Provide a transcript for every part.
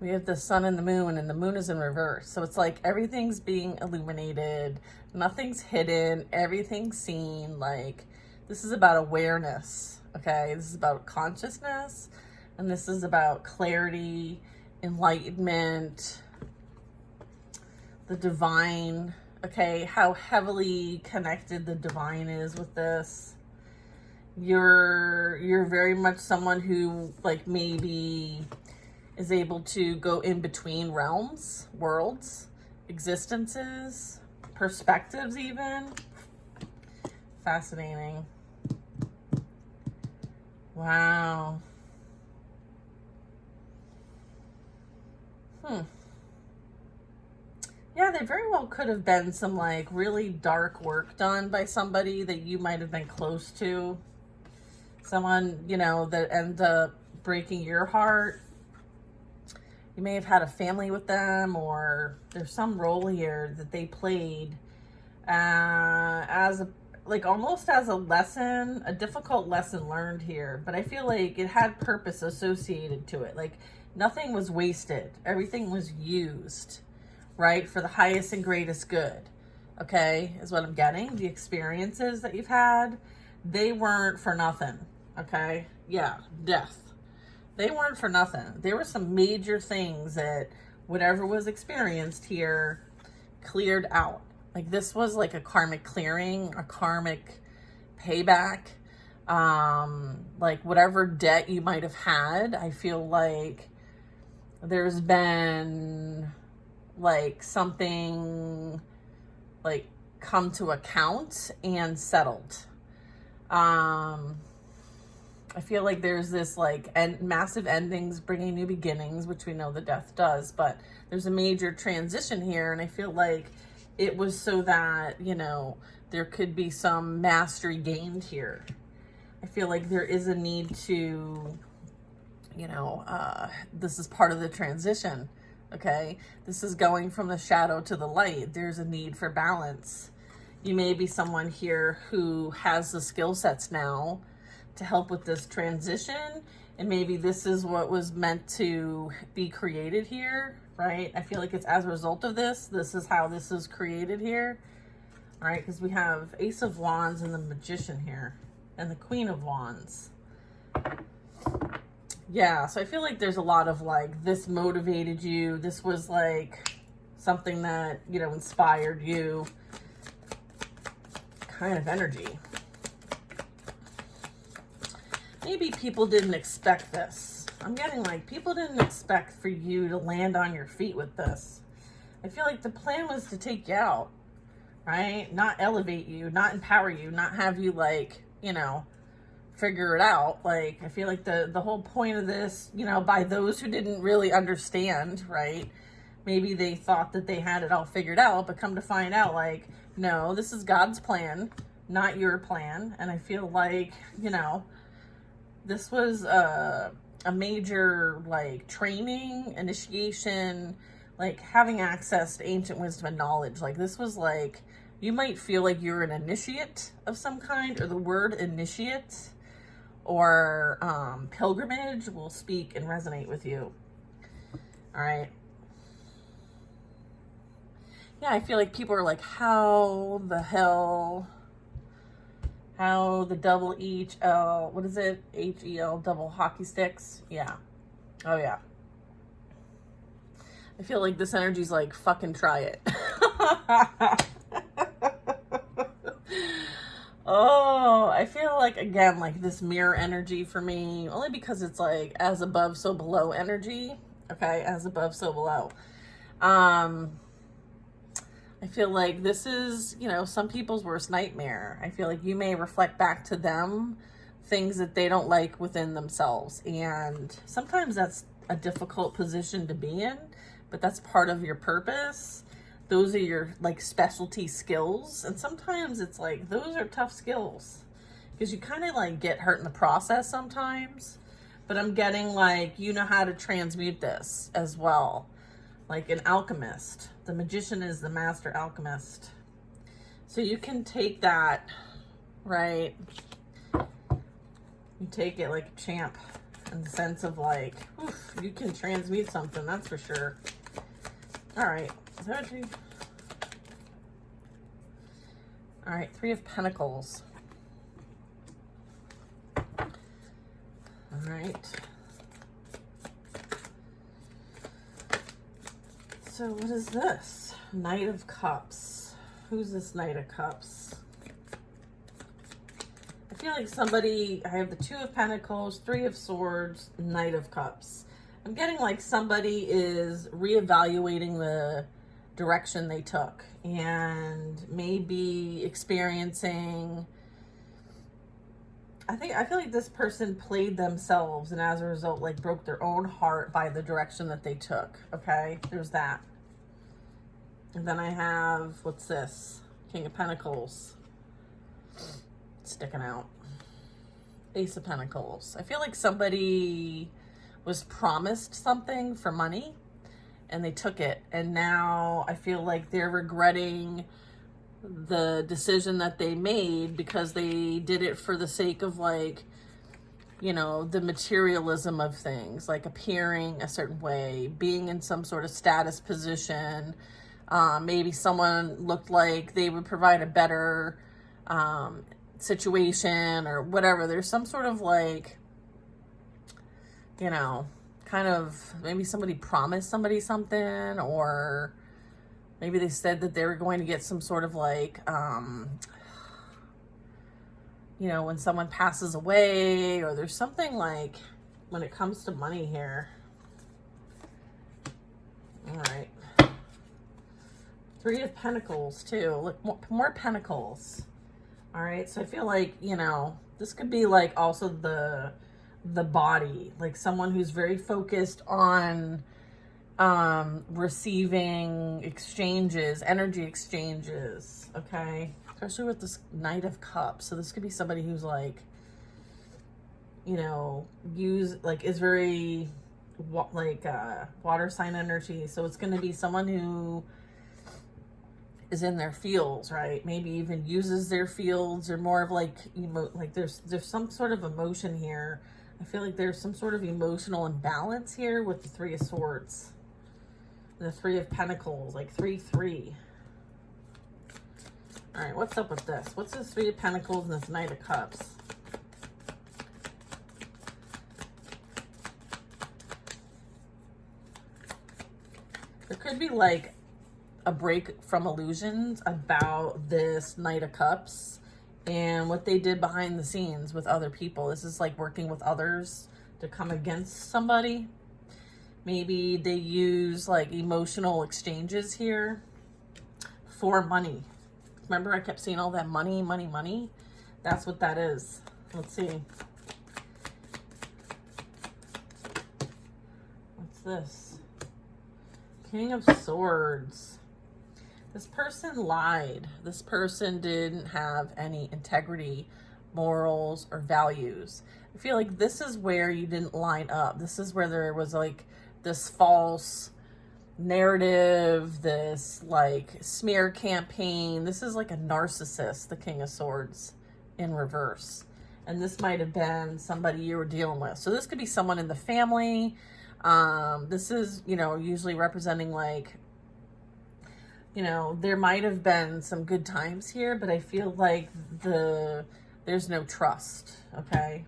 We have the sun and the moon is in reverse. So it's like everything's being illuminated, nothing's hidden, everything's seen. Like, this is about awareness, okay? This is about consciousness, and this is about clarity, enlightenment, the divine, okay? How heavily connected the divine is with this. You're very much someone who, like, maybe is able to go in between realms, worlds, existences, perspectives even. Fascinating. Wow. Yeah, there very well could have been some like really dark work done by somebody that you might have been close to. Someone, you know, that ended up breaking your heart. You may have had a family with them, or there's some role here that they played as a, like almost as a lesson, a difficult lesson learned here. But I feel like it had purpose associated to it. Like nothing was wasted. Everything was used, right? For the highest and greatest good. Okay, is what I'm getting. The experiences that you've had, they weren't for nothing. Okay, yeah, death. They weren't for nothing. There were some major things that whatever was experienced here cleared out. Like this was like a karmic clearing, a karmic payback. Like whatever debt you might have had, I feel like there's been like something like come to account and settled. I feel like there's this like massive endings bringing new beginnings, which we know the death does, but there's a major transition here. And I feel like it was so that, you know, there could be some mastery gained here. I feel like there is a need to, you know, this is part of the transition. Okay. This is going from the shadow to the light. There's a need for balance. You may be someone here who has the skill sets now to help with this transition, and maybe this is what was meant to be created here, right? I feel like it's as a result of this. This is how this is created here, all right? Because we have Ace of Wands and the Magician here, and the Queen of Wands. Yeah, so I feel like there's a lot of like, this motivated you. This was like something that, you know, inspired you kind of energy. Maybe people didn't expect this. I'm getting like people didn't expect for you to land on your feet with this. I feel like the plan was to take you out, right? Not elevate you, not empower you, not have you like, you know, figure it out. Like, I feel like the whole point of this, you know, by those who didn't really understand, right? Maybe they thought that they had it all figured out, but come to find out, like, no, this is God's plan, not your plan. And I feel like, you know, this was a major like training, initiation, like having access to ancient wisdom and knowledge. Like this was like, you might feel like you're an initiate of some kind, or the word initiate or pilgrimage will speak and resonate with you. All right. Yeah, I feel like people are like, how the hell... How the double HL, what is it? HEL, double hockey sticks. Yeah. Oh, yeah. I feel like this energy's like, fucking try it. Oh, I feel like, again, like this mirror energy for me, only because it's like as above, so below energy. Okay, as above, so below. I feel like this is, you know, some people's worst nightmare. I feel like you may reflect back to them things that they don't like within themselves. And sometimes that's a difficult position to be in, but that's part of your purpose. Those are your like specialty skills. And sometimes it's like, those are tough skills because you kind of like get hurt in the process sometimes. But I'm getting like, you know how to transmute this as well. Like an alchemist. The magician is the master alchemist. So you can take that, right? You take it like a champ. in the sense of like, oof, you can transmute something, that's for sure. All right, is that what you... All right, Three of Pentacles. All right. So what is this? Knight of Cups. Who's this Knight of Cups? I feel like somebody, I have the Two of Pentacles, Three of Swords, Knight of Cups. I'm getting like somebody is reevaluating the direction they took and maybe experiencing, I feel like this person played themselves and as a result like broke their own heart by the direction that they took. Okay, there's that. And then I have, what's this? King of Pentacles sticking out. Ace of Pentacles. I feel like somebody was promised something for money and they took it, and now I feel like they're regretting the decision that they made because they did it for the sake of like, you know, the materialism of things, like appearing a certain way, being in some sort of status position. Maybe someone looked like they would provide a better situation or whatever. There's some sort of like, you know, kind of, maybe somebody promised somebody something, or maybe they said that they were going to get some sort of like, you know, when someone passes away, or there's something like when it comes to money here. All right. Three of Pentacles too. Look, more pentacles. All right. So I feel like, you know, this could be like also the body, like someone who's very focused on receiving exchanges, energy exchanges. Okay. Especially with this Knight of Cups. So this could be somebody who's like, you know, is very water sign energy. So it's going to be someone who is in their fields, right? Maybe even uses their fields, or more of like, there's some sort of emotion here. I feel like there's some sort of emotional imbalance here with the Three of Swords and the Three of Pentacles, like 3-3. All right, what's up with this? What's this Three of Pentacles and this Knight of Cups? There could be like a break from illusions about this Knight of Cups and what they did behind the scenes with other people. This is like working with others to come against somebody. Maybe they use like emotional exchanges here for money. Remember, I kept seeing all that money, money, money. That's what that is. Let's see. What's this? King of Swords. This person lied. This person didn't have any integrity, morals, or values. I feel like this is where you didn't line up. This is where there was like this false narrative, this like smear campaign. This is like a narcissist, the King of Swords in reverse. And this might have been somebody you were dealing with. So this could be someone in the family. This is, you know, usually representing like, you know, there might have been some good times here, but I feel like there's no trust, okay?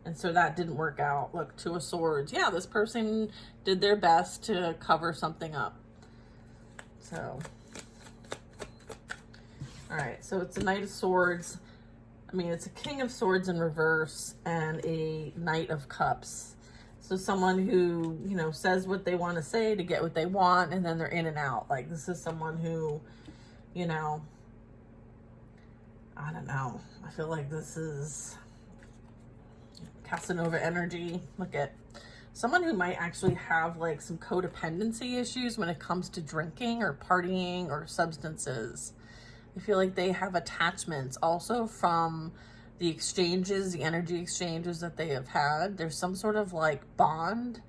And so that didn't work out. Look, Two of Swords. Yeah, this person did their best to cover something up. So, all right, so it's a Knight of Swords. I mean, it's a King of Swords in reverse and a Knight of Cups. So someone who, you know, says what they want to say to get what they want, and then they're in and out. Like, this is someone who, you know, I don't know. I feel like this is Casanova energy. Look at someone who might actually have like some codependency issues when it comes to drinking or partying or substances. I feel like they have attachments also from the exchanges, the energy exchanges that they have had. There's some sort of like bondage.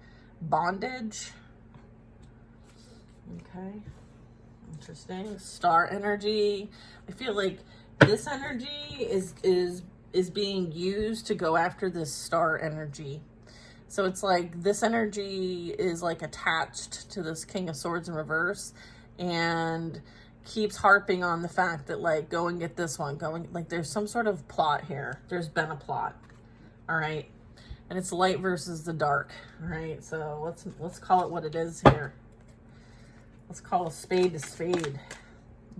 Okay. Interesting. Star energy. I feel like this energy is being used to go after this star energy. So it's like this energy is like attached to this King of Swords in reverse and keeps harping on the fact that like, go and get this one, like there's some sort of plot here. There's been a plot. All right. And it's light versus the dark. All right. So let's call it what it is here. Let's call a spade.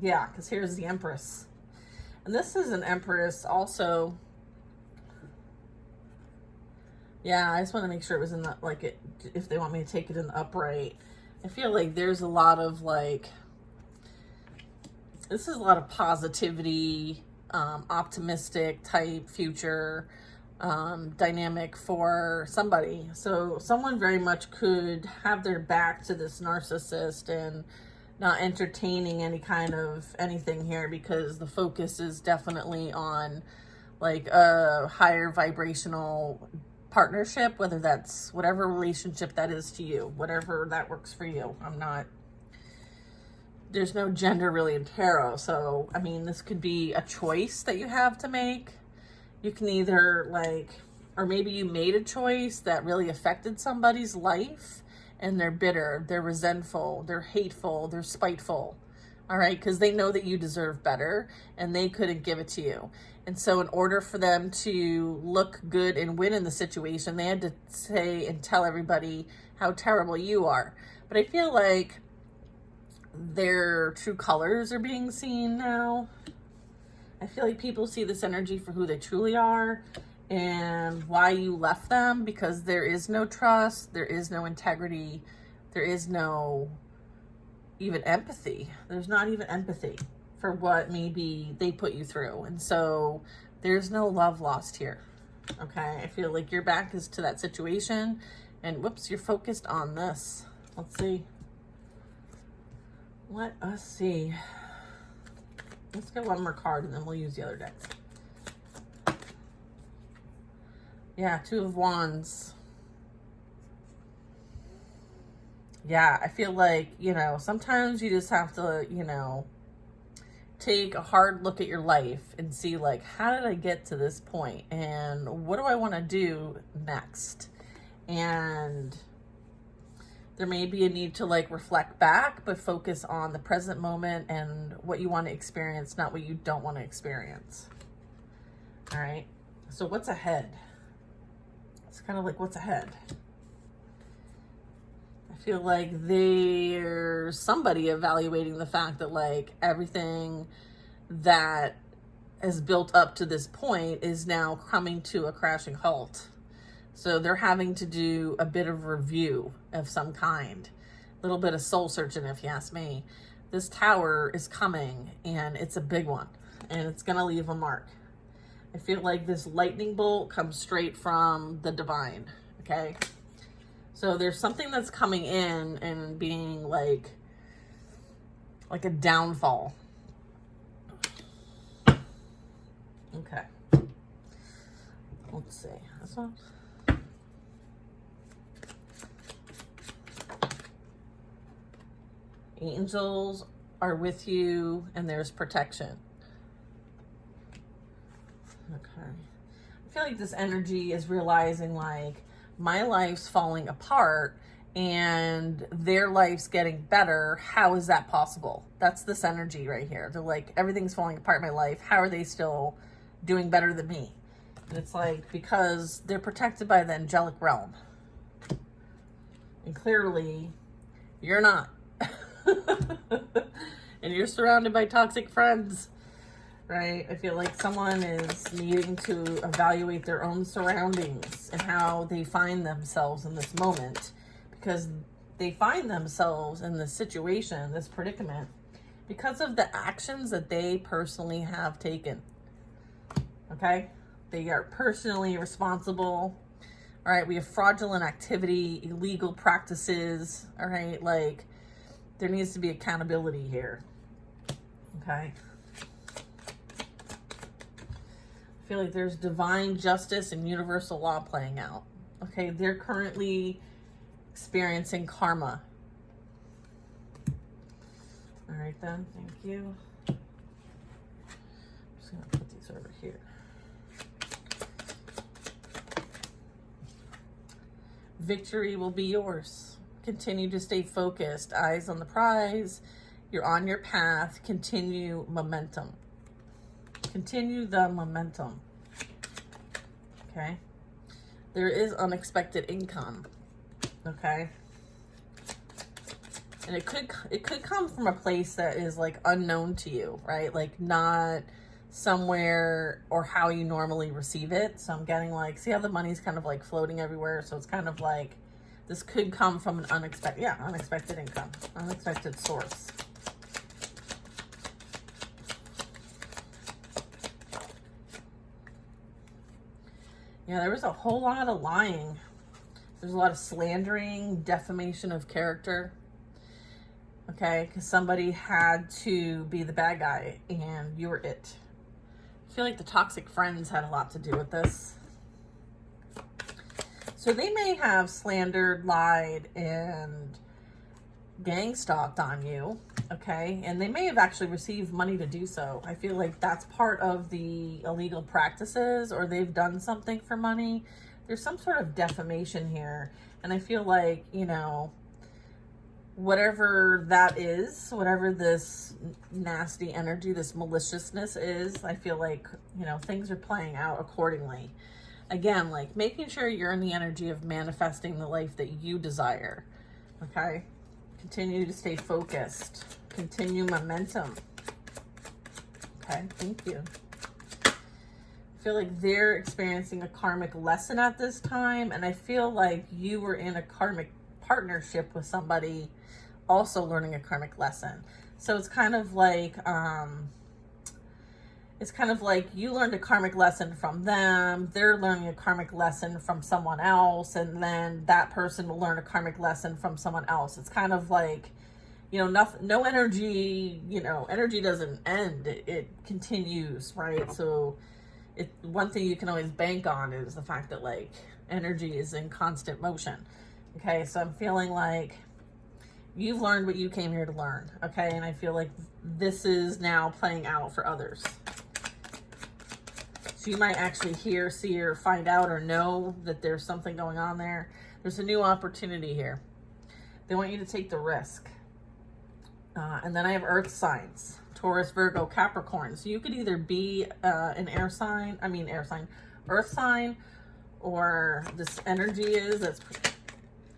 Yeah. Cause here's the Empress. And this is an Empress also. Yeah, I just want to make sure it was in the, like, it, if they want me to take it in the upright. I feel like there's a lot of, like, this is a lot of positivity, optimistic type future dynamic for somebody. So someone very much could have their back to this narcissist and not entertaining any kind of anything here, because the focus is definitely on, like, a higher vibrational partnership, whether that's whatever relationship that is to you, whatever that works for you. There's no gender really in tarot. So, I mean, this could be a choice that you have to make. You can either like, or maybe you made a choice that really affected somebody's life and they're bitter, they're resentful, they're hateful, they're spiteful. All right, because they know that you deserve better and they couldn't give it to you. And so in order for them to look good and win in the situation, they had to say and tell everybody how terrible you are. But I feel like their true colors are being seen now. I feel like people see this energy for who they truly are and why you left them, because there is no trust, there is no integrity, there is no even empathy. There's not even empathy for what maybe they put you through. And so there's no love lost here. Okay. I feel like your back is to that situation and whoops, you're focused on this. Let's see. Let us see. Let's get one more card and then we'll use the other decks. Yeah. 2 of Wands. Yeah. I feel like, you know, sometimes you just have to, you know, take a hard look at your life and see, like, how did I get to this point and what do I want to do next? And there may be a need to like reflect back, but focus on the present moment and what you want to experience, not what you don't want to experience. All right. So what's ahead? It's kind of like, what's ahead? I feel like there's somebody evaluating the fact that like everything that has built up to this point is now coming to a crashing halt. So they're having to do a bit of review of some kind, a little bit of soul searching, if you ask me. This tower is coming and it's a big one and it's going to leave a mark. I feel like this lightning bolt comes straight from the divine. Okay. So there's something that's coming in and being like a downfall. Okay. Let's see. This one. Angels are with you and there's protection. Okay. I feel like this energy is realizing like my life's falling apart and their life's getting better. How is that possible? That's this energy right here. They're like, everything's falling apart in my life. How are they still doing better than me? And it's like, because they're protected by the angelic realm. And clearly, you're not. And you're surrounded by toxic friends, right? I feel like someone is needing to evaluate their own surroundings and how they find themselves in this moment, because they find themselves in this situation, this predicament, because of the actions that they personally have taken. Okay? They are personally responsible. All right? We have fraudulent activity, illegal practices. All right? Like, there needs to be accountability here. Okay? I feel like there's divine justice and universal law playing out. Okay? They're currently experiencing karma. All right then, thank you. I'm just gonna put these over here. Victory will be yours. Continue to stay focused, eyes on the prize. You're on your path. Continue momentum. Continue the momentum. Okay. There is unexpected income. Okay. And it could come from a place that is like unknown to you, right? Like not somewhere or how you normally receive it. So I'm getting like, see how the money's kind of like floating everywhere. So it's kind of like, this could come from an unexpected income, unexpected source. Yeah, there was a whole lot of lying. There's a lot of slandering, defamation of character. Okay, because somebody had to be the bad guy and you were it. I feel like the toxic friends had a lot to do with this. So they may have slandered, lied, and gang stalked on you, okay? And they may have actually received money to do so. I feel like that's part of the illegal practices, or they've done something for money. There's some sort of defamation here. And I feel like, you know, whatever that is, whatever this nasty energy, this maliciousness is, I feel like, you know, things are playing out accordingly. Again, like making sure you're in the energy of manifesting the life that you desire. Okay? Continue to stay focused. Continue momentum. Okay, thank you. I feel like they're experiencing a karmic lesson at this time, and I feel like you were in a karmic partnership with somebody also learning a karmic lesson. So it's kind of like you learned a karmic lesson from them, they're learning a karmic lesson from someone else, and then that person will learn a karmic lesson from someone else. It's kind of like, you know, no energy, you know, energy doesn't end, it continues, right? So one thing you can always bank on is the fact that like energy is in constant motion. Okay, so I'm feeling like you've learned what you came here to learn, okay? And I feel like this is now playing out for others. So you might actually hear, see, or find out or know that there's something going on there. There's a new opportunity here. They want you to take the risk. And then I have earth signs, Taurus, Virgo, Capricorn. So you could either be an earth sign, or this energy that's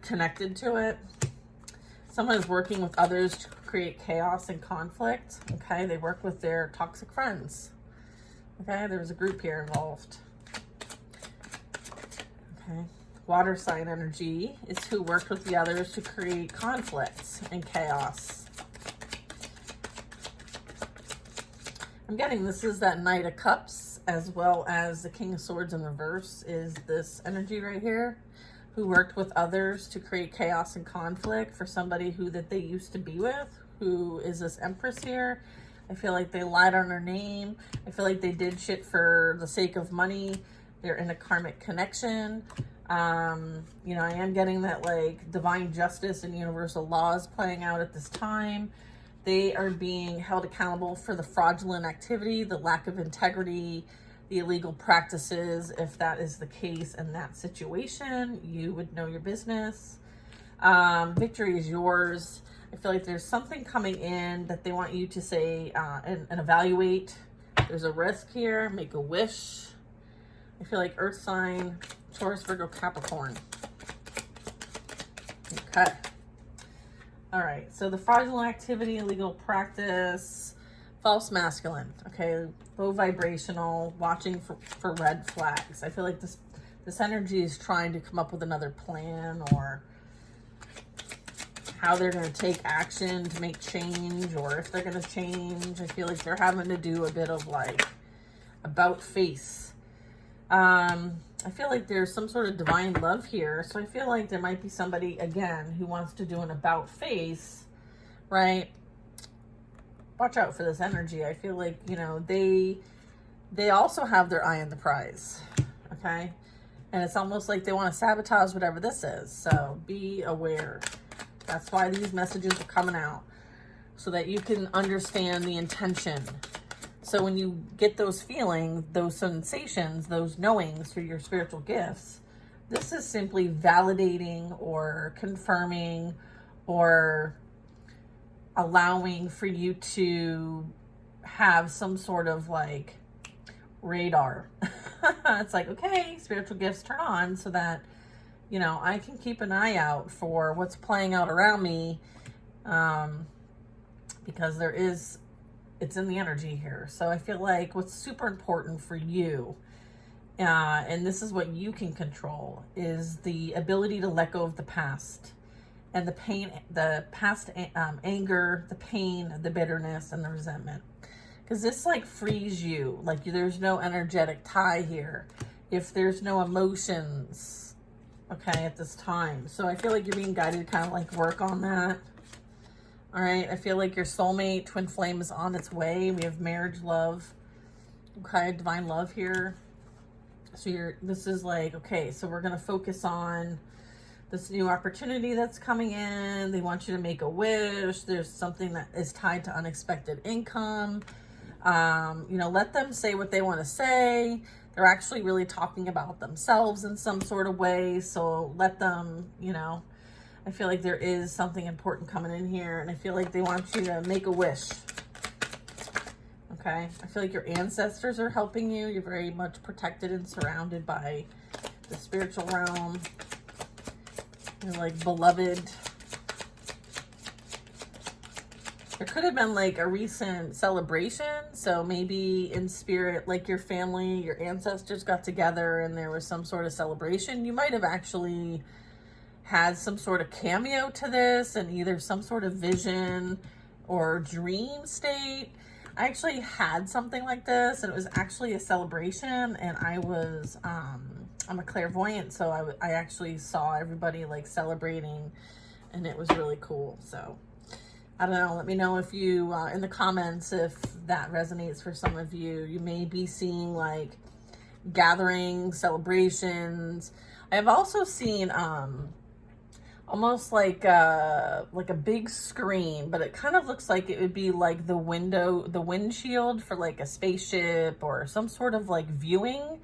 connected to it. Someone is working with others to create chaos and conflict. Okay, they work with their toxic friends. Okay, there was a group here involved. Okay, water sign energy is who worked with the others to create conflicts and chaos. I'm getting this is that Knight of Cups, as well as the King of Swords in reverse is this energy right here, who worked with others to create chaos and conflict for somebody that they used to be with, who is this Empress here. I feel like they lied on her name. I feel like they did shit for the sake of money. They're in a karmic connection. You know, I am getting that like divine justice and universal laws playing out at this time. They are being held accountable for the fraudulent activity, the lack of integrity, the illegal practices. If that is the case in that situation, you would know your business. Victory is yours. I feel like there's something coming in that they want you to say and evaluate. There's a risk here. Make a wish. I feel like earth sign, Taurus, Virgo, Capricorn. Okay. All right. So the fraudulent activity, illegal practice, false masculine. Okay. Low vibrational, watching for red flags. I feel like this energy is trying to come up with another plan, or how they're going to take action to make change, or if they're going to change. I feel like they're having to do a bit of like about face. I feel like there's some sort of divine love here. So I feel like there might be somebody, again, who wants to do an about face, right? Watch out for this energy. I feel like, you know, they also have their eye on the prize, okay? And it's almost like they want to sabotage whatever this is. So be aware. That's why these messages are coming out, so that you can understand the intention. So when you get those feelings, those sensations, those knowings through your spiritual gifts, This is simply validating or confirming or allowing for you to have some sort of like radar. It's like, okay, spiritual gifts turn on so that, you know, I can keep an eye out for what's playing out around me, because it's in the energy here. So I feel like what's super important for you, and this is what you can control, is the ability to let go of the past and the pain, the past anger, the pain, the bitterness, and the resentment. Because this like frees you. Like there's no energetic tie here. If there's no emotions, okay, at this time. So I feel like you're being guided to kind of like work on that. All right, I feel like your soulmate, twin flame, is on its way. We have marriage, love, okay, divine love here. So this is like, okay, so we're going to focus on this new opportunity that's coming in. They want you to make a wish. There's something that is tied to unexpected income. You know, let them say what they want to say. They're actually really talking about themselves in some sort of way. So let them, you know, I feel like there is something important coming in here. And I feel like they want you to make a wish. Okay. I feel like your ancestors are helping you. You're very much protected and surrounded by the spiritual realm. You're like beloved. There could have been like a recent celebration. So maybe in spirit, like your family, your ancestors got together and there was some sort of celebration. You might have actually had some sort of cameo to this and either some sort of vision or dream state. I actually had something like this, and it was actually a celebration, and I was, I'm a clairvoyant, so I actually saw everybody like celebrating, and it was really cool. So I don't know, let me know if you, in the comments, if that resonates for some of you. You may be seeing like gatherings, celebrations. I have also seen, almost like a big screen, but it kind of looks like it would be like the windshield for like a spaceship or some sort of like viewing.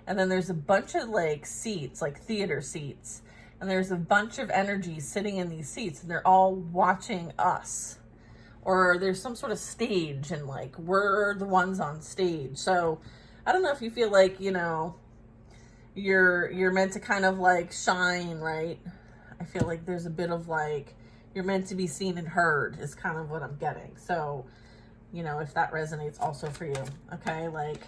And then there's a bunch of like seats, like theater seats. And there's a bunch of energy sitting in these seats, and they're all watching us. Or there's some sort of stage, and like we're the ones on stage. So I don't know if you feel like, you know, you're meant to kind of like shine, right? I feel like there's a bit of like, you're meant to be seen and heard is kind of what I'm getting. So, you know, if that resonates also for you, okay? Like,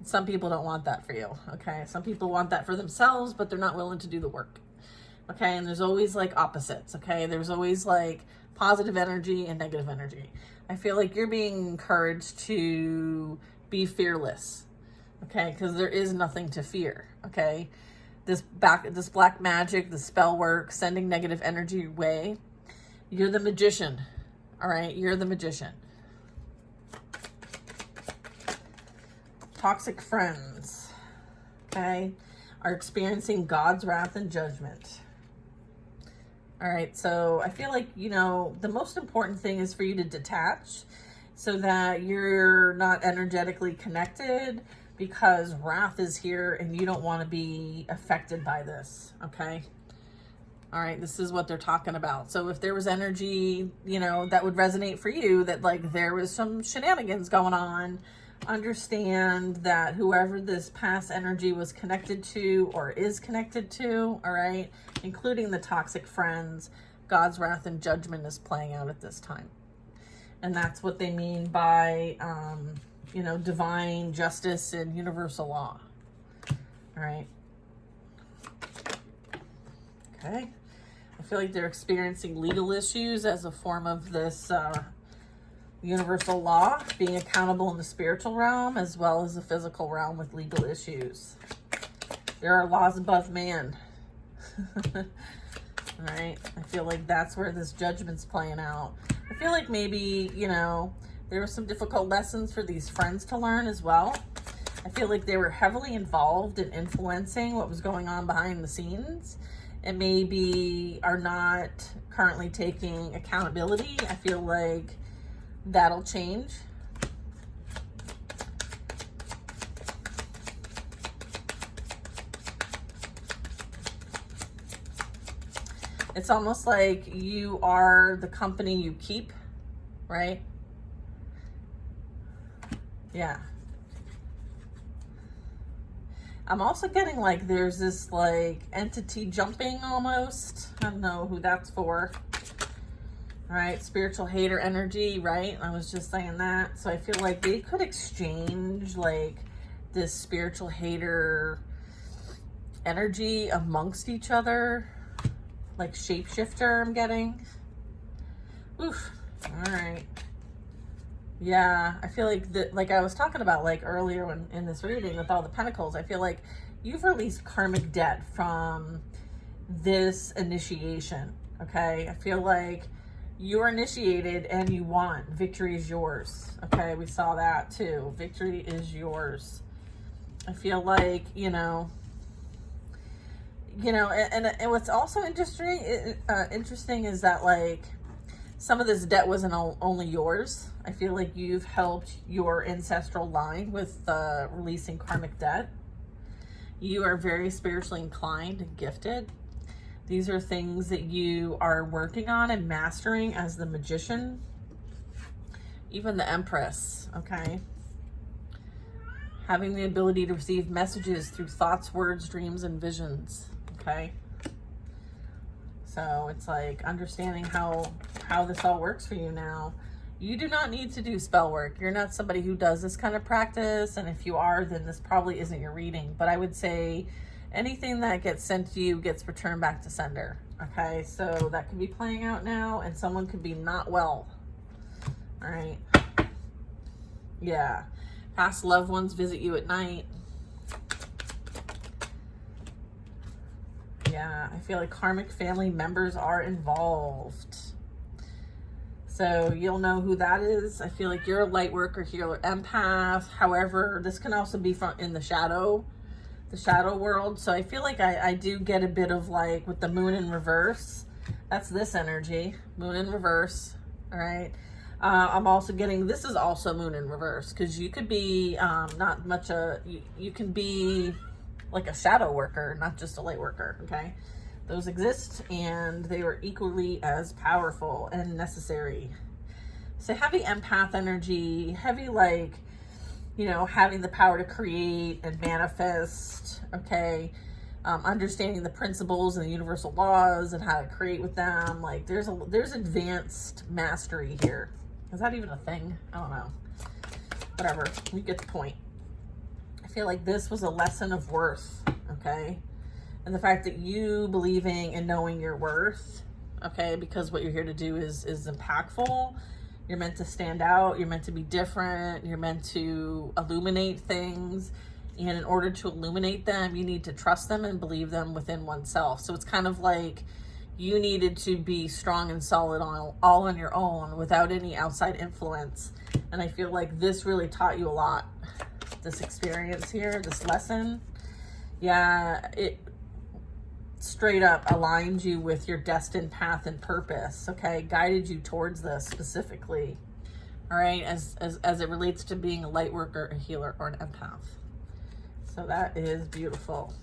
some people don't want that for you, okay? Some people want that for themselves, but they're not willing to do the work, okay? And there's always like opposites, okay? There's always like positive energy and negative energy. I feel like you're being encouraged to be fearless, okay? Because there is nothing to fear, okay? This black magic, the spell work, sending negative energy your way. You're the magician, all right? You're the magician. Toxic friends, okay, are experiencing God's wrath and judgment. All right, so I feel like, you know, the most important thing is for you to detach so that you're not energetically connected, because wrath is here and you don't want to be affected by this, okay? All right, this is what they're talking about. So if there was energy, you know, that would resonate for you, that like there was some shenanigans going on, understand that whoever this past energy was connected to or is connected to, all right, including the toxic friends, God's wrath and judgment is playing out at this time. And that's what they mean by, you know, divine justice and universal law. All right. Okay. I feel like they're experiencing legal issues as a form of this universal law, being accountable in the spiritual realm as well as the physical realm with legal issues. There are laws above man. All right. I feel like that's where this judgment's playing out. I feel like maybe, you know, there were some difficult lessons for these friends to learn as well. I feel like they were heavily involved in influencing what was going on behind the scenes, and maybe are not currently taking accountability. I feel like that'll change. It's almost like you are the company you keep, right? Yeah. I'm also getting like there's this like entity jumping almost. I don't know who that's for. All right, spiritual hater energy, right? I was just saying that. So I feel like they could exchange like this spiritual hater energy amongst each other. Like shapeshifter, I'm getting. Oof. All right. Yeah, I feel like like I was talking about like earlier when in this reading with all the pentacles, I feel like you've released karmic debt from this initiation. Okay, I feel like you're initiated and you won. Victory is yours. Okay, we saw that too. Victory is yours. I feel like and what's also interesting is that like some of this debt wasn't only yours. I feel like you've helped your ancestral line with releasing karmic debt. You are very spiritually inclined and gifted. These are things that you are working on and mastering as the magician. Even the Empress, okay? Having the ability to receive messages through thoughts, words, dreams, and visions, okay? So it's like understanding how this all works for you now. You do not need to do spell work. You're not somebody who does this kind of practice. And if you are, then this probably isn't your reading. But I would say anything that gets sent to you gets returned back to sender. Okay, so that could be playing out now and someone could be not well. All right. Yeah. Past loved ones visit you at night. Yeah, I feel like karmic family members are involved. So you'll know who that is. I feel like you're a light worker, healer, empath. However, this can also be from in the shadow world. So I feel like I do get a bit of like with the moon in reverse. That's this energy, moon in reverse. All right. I'm also getting, this is also moon in reverse because you could be not much you can be like a shadow worker, not just a light worker. Okay. Those exist and they are equally as powerful and necessary. So heavy empath energy, heavy like, having the power to create and manifest, okay? Understanding the principles and the universal laws and how to create with them. Like there's advanced mastery here. Is that even a thing? I don't know. Whatever, you get the point. I feel like this was a lesson of worth, okay? And the fact that you believing and knowing your worth, okay, because what you're here to do is impactful. You're meant to stand out. You're meant to be different. You're meant to illuminate things. And in order to illuminate them, you need to trust them and believe them within oneself. So it's kind of like you needed to be strong and solid all on your own without any outside influence. And I feel like this really taught you a lot. This experience here, this lesson. Yeah, it straight up aligned you with your destined path and purpose, okay? Guided you towards this specifically, all right? As it relates to being a light worker, a healer, or an empath. So that is beautiful.